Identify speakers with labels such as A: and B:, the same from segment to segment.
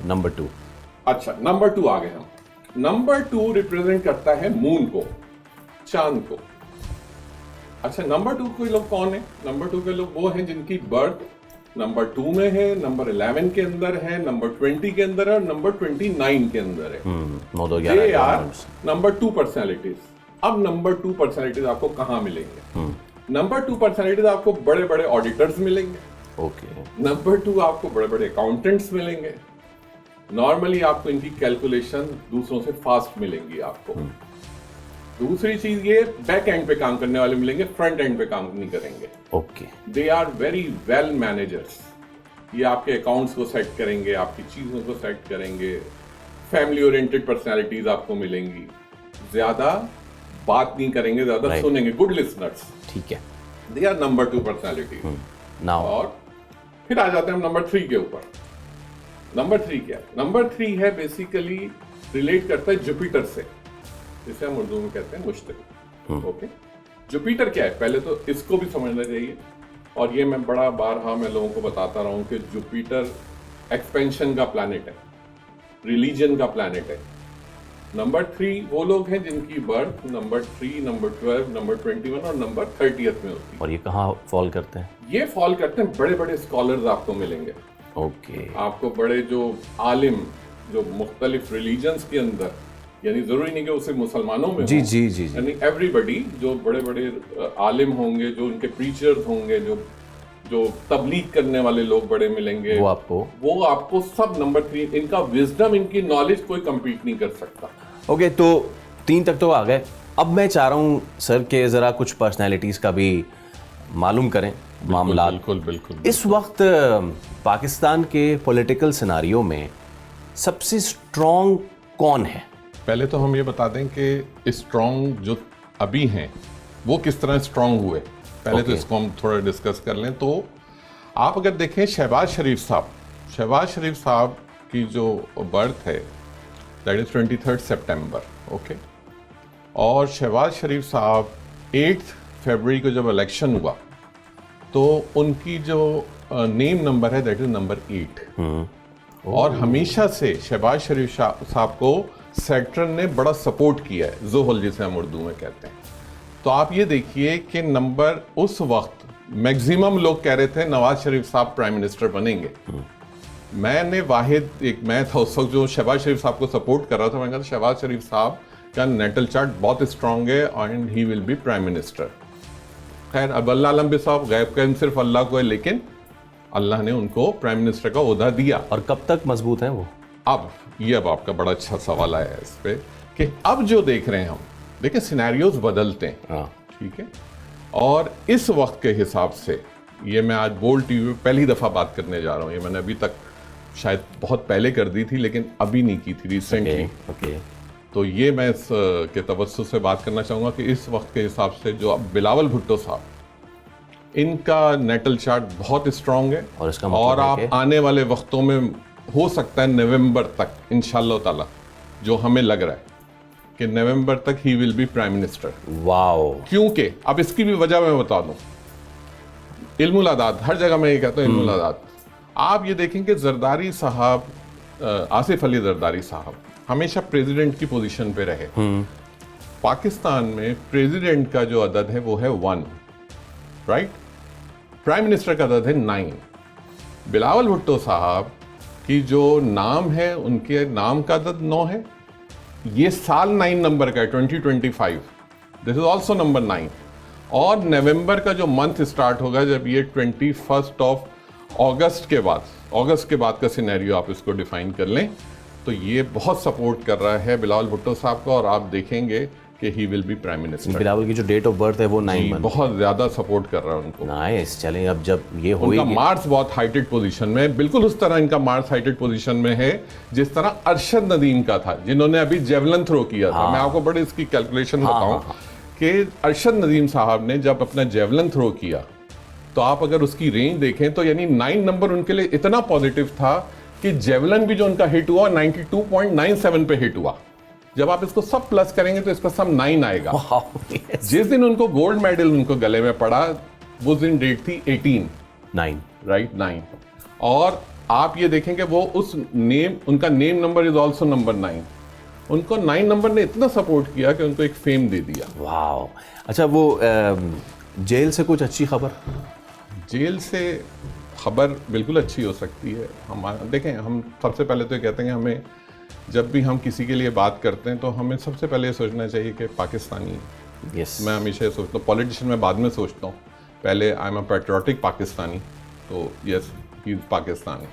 A: Number 2।
B: अच्छा, number 2 आ गए हम। नंबर 2 रिप्रेजेंट करता है मून को, चांद को। अच्छा, नंबर 2 के लोग कौन है? नंबर 2 के लोग वो हैं जिनकी बर्थ नंबर 2 में है, नंबर 11 के अंदर है, नंबर 20 के अंदर है और नंबर 29 के अंदर है।
A: 9 2
B: दे
A: 11
B: आर नंबर 2 पर्सनैलिटीज। अब नंबर 2 पर्सनैलिटीज आपको कहाँ मिलेंगे? नंबर 2 पर्सनैलिटीज आपको बड़े बड़े ऑडिटर्स मिलेंगे।
A: ओके।
B: नंबर 2 आपको बड़े बड़े अकाउंटेंट्स मिलेंगे। नॉर्मली आपको इनकी कैलकुलेशन दूसरों से फास्ट मिलेंगी आपको। दूसरी चीज ये, बैक एंड पे काम करने वाले मिलेंगे, फ्रंट एंड पे काम नहीं करेंगे।
A: Okay.
B: They are very well managers. ये आपके अकाउंट्स को सेट करेंगे, आपकी चीजों को सेट करेंगे। फैमिली ओरिएंटेड पर्सनालिटीज आपको मिलेंगी। ज्यादा बात नहीं करेंगे, ज्यादा
A: Right.
B: सुनेंगे, गुड लिसनर्स।
A: ठीक है।
B: They are number 2 personality.
A: Now
B: और फिर आ जाते हैं हम नंबर 3 के ऊपर। नंबर 3 क्या है? नंबर 3 है बेसिकली रिलेट करता है जुपिटर से, जिसे हम उर्दू में कहते हैं मुश्तरी। ओके, जुपिटर क्या है? पहले तो इसको भी समझना चाहिए, और ये मैं बड़ा बारहा मैं लोगों को बताता रहा हूं कि जुपिटर एक्सपेंशन का प्लैनेट है, रिलीजन का प्लैनेट है। नंबर 3 वो लोग हैं जिनकी बर्थ नंबर 3, नंबर 12, नंबर 21 और नंबर 30th में होती है।
A: और ये कहाँ फॉल करते हैं?
B: ये फॉल करते हैं, बड़े बड़े स्कॉलर्स आपको मिलेंगे।
A: ओके।
B: आपको बड़े जो आलिम, जो मुख्तलिफ रिलीजन्स के अंदर, यानी जरूरी नहीं कि उसे मुसलमानों में
A: जी
B: हो,
A: जी जी जी।
B: यानी एवरीबडी, जो बड़े बड़े आलिम होंगे, जो उनके प्रीचर्स होंगे, जो तबलीग करने वाले लोग बड़े मिलेंगे, वो आपको सब नंबर 3, इनका विजडम, इनकी नॉलेज कोई compete नहीं कर सकता।
A: ओके, तो 3 तक तो आ गए। अब मैं चाह रहा हूँ सर के ज़रा कुछ पर्सनैलिटीज का भी मालूम करें मामला।
B: बिल्कुल बिल्कुल।
A: इस वक्त पाकिस्तान के पॉलिटिकल सिनारियो में सबसे स्ट्रॉन्ग कौन है?
B: पहले तो हम ये बता दें कि स्ट्रॉन्ग जो अभी हैं वो किस तरह स्ट्रॉन्ग हुए, पहले तो इसको हम थोड़ा डिस्कस कर लें। तो आप अगर देखें शहबाज शरीफ साहब की जो बर्थ है दैट इज 23 सितंबर। ओके, और शहबाज शरीफ साहब 8 फरवरी को जब इलेक्शन हुआ तो उनकी जो नेम नंबर है दैट इज नंबर 8। और हमेशा से शहबाज शरीफ साहब को सैटर्न ने बड़ा सपोर्ट किया है, ज़ुहल जिसे हम उर्दू में कहते हैं। तो आप ये देखिए कि नंबर उस वक्त मैक्सिमम लोग कह रहे थे नवाज शरीफ साहब प्राइम मिनिस्टर बनेंगे। मैं था उस वक्त जो शहबाज शरीफ साहब को सपोर्ट कर रहा था। मैंने कहा शहबाज शरीफ साहब का नेटल चार्ट बहुत स्ट्रांग है and he will be prime minister. खैर, अब अल्लाह आलम भी साहब, गैब का सिर्फ अल्लाह को है, लेकिन अल्लाह ने उनको प्राइम मिनिस्टर का ओहदा दिया।
A: और कब तक मजबूत हैं वो?
B: अब आपका बड़ा अच्छा सवाल आया है इस पे कि अब जो देख रहे हैं हम, देखिए सिनेरियोज बदलते हैं। ठीक है, और इस वक्त के हिसाब से ये मैं आज बोल्ड टीवी पे पहली दफ़ा बात करने जा रहा हूँ। ये मैंने अभी तक शायद बहुत पहले कर दी थी, लेकिन अभी नहीं की थी, रिसेंटली।
A: ओके।
B: तो ये मैं इस के तवज्जुह से बात करना चाहूँगा कि इस वक्त के हिसाब से जो अब बिलावल भुट्टो साहब, इनका नेटल चार्ट बहुत स्ट्रांग है।
A: और इसका मतलब
B: और आप आने वाले वक्तों में हो सकता है नवंबर तक इंशाल्लाह ताला, जो हमें लग रहा है कि नवंबर तक he will be prime minister.
A: Wow.
B: क्योंकि अब इसकी भी वजह मैं बता दूं, इल्मुल अदाद, हर जगह मैं ये कहता हूँ इल्मुल अदाद। आप ये देखें कि जरदारी साहब, आसिफ अली जरदारी साहब हमेशा प्रेसिडेंट की पोजीशन पे रहे। पाकिस्तान में प्रेसिडेंट का जो अदद है वो है 1, राइट? प्राइम मिनिस्टर का अदद है 9। बिलावल भुट्टो साहब की जो नाम है, उनके नाम का अदद 9 है। ये साल 9 नंबर का है, 2025। This is also number 9। और नवंबर का जो मंथ स्टार्ट होगा जब ये 21 अगस्त के बाद का सिनेरियो आप इसको डिफाइन कर लें, तो ये बहुत सपोर्ट कर रहा है बिलावल भुट्टो साहब को। और आप देखेंगे कि he will be prime minister.
A: Bilawal की जो डेट ऑफ बर्थ है वो 9 मंथ,
B: बहुत ज्यादा सपोर्ट कर रहा है उनको।
A: नाइस। चलें, अब जब ये
B: उनका
A: होगी,
B: मार्स बहुत हाइटेड पोजीशन में, बिल्कुल उस तरह इनका मार्स हाइटेड पोजीशन में है जिस तरह अरशद नदीम का था, जिन्होंने अभी जेवलिन थ्रो किया था। मैं आपको बड़े इसकी कैलकुलेशन बताऊं कि अरशद नदीम साहब ने जब अपना जेवलिन थ्रो किया तो आप अगर उसकी रेंज देखें तो यानी 9 नंबर उनके लिए इतना पॉजिटिव था कि जेवलिन भी जो उनका हिट हुआ 92.97 पे हिट हुआ। जब आप इसको सब प्लस करेंगे तो इसका सब 9 आएगा। जिस दिन उनको गोल्ड मेडल उनको गले में पड़ा, उस दिन डेट थी 18
A: 9,
B: राइट 9। और आप ये देखें कि वो उस नेम, उनका name number is also number 9। उनको 9 नंबर ने इतना सपोर्ट किया कि उनको एक फेम दे दिया।
A: वाह। अच्छा, वो जेल से कुछ अच्छी खबर?
B: जेल से खबर बिल्कुल अच्छी हो सकती है। हम देखें, हम सबसे पहले तो ये कहते हैं कि हमें जब भी हम किसी के लिए बात करते हैं तो हमें सबसे पहले ये सोचना चाहिए कि पाकिस्तानी।
A: यस।
B: मैं हमेशा ये सोचता हूँ, पॉलिटिशियन मैं बाद में सोचता हूँ, पहले I am a patriotic Pakistani, तो यस ही इज पाकिस्तानी।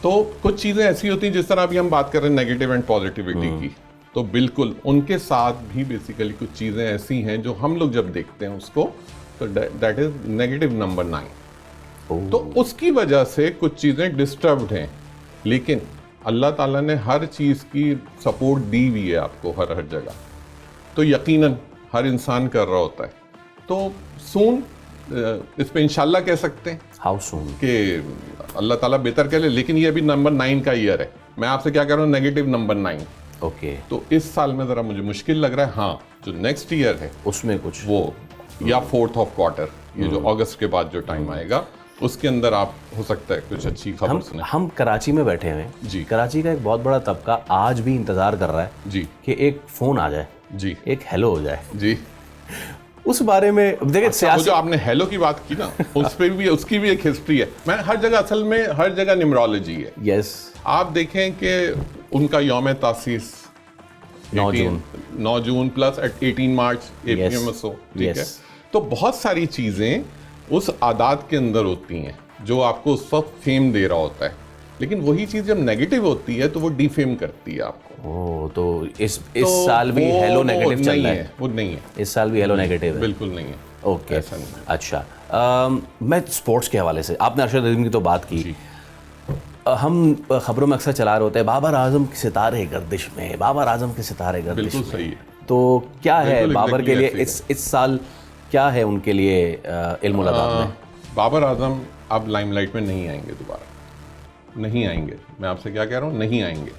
B: तो कुछ चीज़ें ऐसी होती हैं, जिस तरह अभी हम बात कर रहे हैं नेगेटिव एंड पॉजिटिविटी की, तो बिल्कुल उनके साथ भी बेसिकली कुछ चीज़ें ऐसी हैं जो हम लोग जब देखते हैं उसको, तो दैट इज नेगेटिव नंबर 9। तो उसकी वजह से कुछ चीज़ें डिस्टर्ब्ड हैं, लेकिन अल्लाह ताला ने हर चीज़ की सपोर्ट दी हुई है आपको हर जगह, तो यकीनन हर इंसान कर रहा होता है। तो सून इस पे इंशाल्लाह कह सकते हैं
A: हाउ सून
B: कि अल्लाह ताला बेहतर कर ले, लेकिन ये अभी नंबर 9 का ईयर है। मैं आपसे क्या कह रहा हूँ, नेगेटिव नंबर 9।
A: ओके।
B: तो इस साल में ज़रा मुझे मुश्किल लग रहा है। हाँ, जो नेक्स्ट ईयर है
A: उसमें कुछ
B: वो या 4th ऑफ क्वार्टर, ये जो अगस्त के बाद जो टाइम आएगा, उसके अंदर आप हो सकता है कुछ अच्छी खबर सुने।
A: हम कराची में बैठे हुए हैं
B: जी।
A: कराची का एक बहुत बड़ा तबका आज भी इंतजार कर रहा है
B: जी
A: कि एक फोन आ जाए,
B: जी
A: एक हेलो हो जाए।
B: जी।
A: उस बारे में देखिए,
B: वो जो आपने हेलो की बात की ना, उस पे भी उसकी भी एक हिस्ट्री है। मैं हर जगह, असल में हर जगह न्यूमरोलॉजी है।
A: यस।
B: आप देखें कि उनका यौम तासीस 9 जून प्लस 18 मार्च APMSO, ठीक है। तो बहुत सारी चीजें उस आदात के अंदर होती हैं जो आपको उस वक्त फेम दे रहा होता है, लेकिन वही चीज जब नेगेटिव होती है तो वो डिफेम करती है आपको।
A: ओह, तो इस साल भी हेलो नेगेटिव चल रहा है?
B: वो नहीं है,
A: इस साल भी हेलो नेगेटिव है?
B: बिल्कुल नहीं है।
A: ओके,
B: ऐसा नहीं है।
A: अच्छा। मैं स्पोर्ट्स के हवाले से, आपने अरशद अजीम की तो बात की, हम खबरों में अक्सर चला रहे होते हैं बाबर आजम के सितारे गर्दिश में, बाबर आजम के सितारे गर्दिश में।
B: बिल्कुल सही है।
A: तो क्या है बाबर के लिए
B: exactly
A: इस साल क्या है उनके लिए इल्म उल अदाब में?
B: बाबर आजम अब लाइमलाइट में नहीं आएंगे दोबारा, नहीं आएंगे। मैं आपसे क्या कह रहा हूँ, नहीं आएंगे।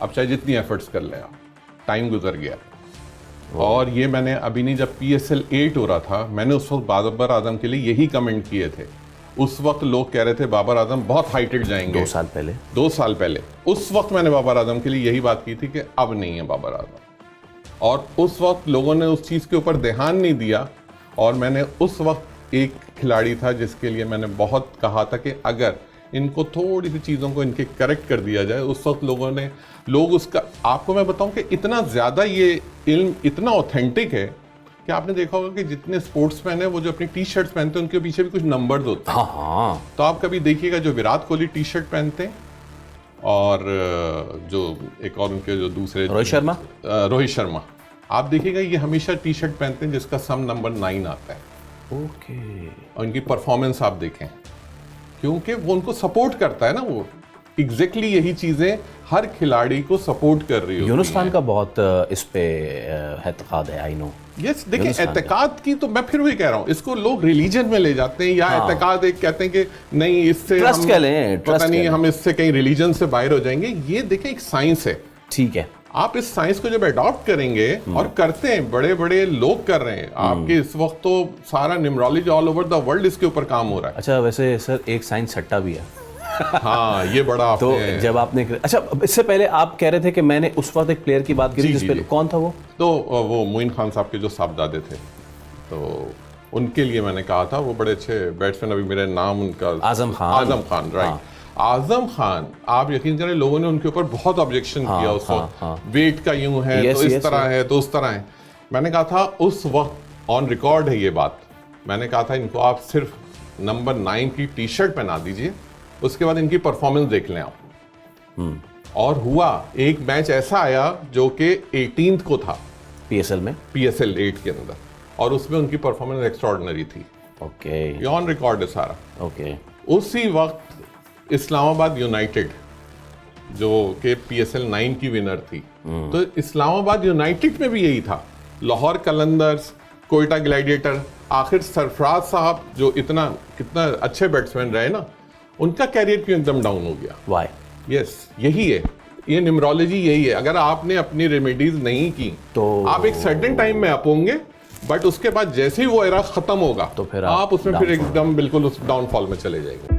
B: अब चाहे जितनी एफर्ट्स कर लें आप, टाइम गुजर गया। और ये मैंने अभी नहीं, जब PSL 8 हो रहा था, मैंने उस वक्त बाबर आजम के लिए यही कमेंट किए थे। उस वक्त लोग कह रहे थे बाबर आजम बहुत हाइटेड जाएंगे।
A: 2 साल पहले,
B: 2 साल पहले उस वक्त मैंने बाबर आजम के लिए यही बात की थी कि अब नहीं है बाबर आजम। और उस वक्त लोगों ने उस चीज़ के ऊपर ध्यान नहीं दिया, और मैंने उस वक्त एक खिलाड़ी था जिसके लिए मैंने बहुत कहा था कि अगर इनको थोड़ी सी चीज़ों को इनके करेक्ट कर दिया जाए। उस वक्त लोग उसका, आपको मैं बताऊं कि इतना ज़्यादा ये इल्म इतना ऑथेंटिक है कि आपने देखा होगा कि जितने स्पोर्ट्समैन हैं वो जो अपनी टी-शर्ट्स पहनते हैं उनके पीछे भी कुछ नंबर्स होते हैं।
A: हाँ।
B: तो आप कभी देखिएगा जो विराट कोहली टी-शर्ट पहनते हैं, और जो एक और उनके जो दूसरे रोहित शर्मा, आप देखिएगा ये हमेशा टी-शर्ट पहनते हैं जिसका सम नंबर 9 आता है।
A: ओके।
B: और इनकी परफॉर्मेंस आप देखें, क्योंकि वो उनको सपोर्ट करता है ना, वो एग्जैक्टली यही चीजें हर खिलाड़ी को सपोर्ट कर रही है।
A: यूनुस खान का बहुत इस पे एतकाद है, आई नो।
B: यस, देखिए एतकाद की तो मैं फिर वही कह रहा हूँ, इसको लोग रिलीजन में ले जाते हैं, या एतकाद एक कहते हैं कि नहीं इससे
A: ट्रस्ट कह लें,
B: पता नहीं हम इससे कहीं रिलीजन से बाहर हो जाएंगे। ये देखिए एक साइंस है,
A: ठीक है।
B: आप इस साइंस को जब अडॉप्ट करेंगे, और करते हैं, बड़े बड़े लोग कर रहे हैं आपके इस वक्त, तो सारा numerology all over the world इसके ऊपर काम हो रहा है।
A: अच्छा, वैसे सर एक साइंस सट्टा भी है।
B: हाँ, ये बड़ा
A: तो जब आपने, अच्छा इससे पहले आप कह रहे थे कि मैंने उस वक्त एक प्लेयर की बात की थी जिस पे, कौन था वो?
B: तो वो मोइन खान साहब के जो साहबजादे थे, तो उनके लिए मैंने कहा था, वो बड़े अच्छे बैट्समैन, अभी मेरा नाम उनका
A: आजम खान,
B: राइट। आजम खान, आप यकीन करें लोगों ने उनके ऊपर बहुत ऑब्जेक्शन किया उस वक्त, वेट का यूं है तो इस तरह है तो उस तरह है। मैंने कहा था उस वक्त, ऑन रिकॉर्ड है ये बात, मैंने कहा था इनको आप सिर्फ नंबर 9 की टी-शर्ट पहना दीजिए, उसके बाद इनकी परफॉर्मेंस देख लें आप। और हुआ, एक मैच ऐसा आया जो कि 18th को था PSL 8 के अंदर, और उसमें उनकी परफॉर्मेंस एक्स्ट्राऑर्डिनरी थी।
A: ओके,
B: ये ऑन रिकॉर्ड है सारा।
A: ओके।
B: उसी वक्त इस्लामाबाद यूनाइटेड जो कि PSL 9 की विनर थी, तो इस्लामाबाद यूनाइटेड में भी यही था, लाहौर कलंदर्स, कोयटा ग्लैडिएटर, आखिर सरफराज साहब जो कितना अच्छे बैट्समैन रहे ना, उनका कैरियर क्यों एकदम डाउन हो गया?
A: व्हाई?
B: यस, यही है, ये न्यूमरोलॉजी यही है। अगर आपने अपनी रेमेडीज नहीं की तो आप एक सर्टेन टाइम में अप होंगे, बट उसके बाद जैसे ही वो एरा खत्म होगा तो फिर आप उसमें फिर एकदम बिल्कुल उस डाउनफॉल में चले जाएंगे।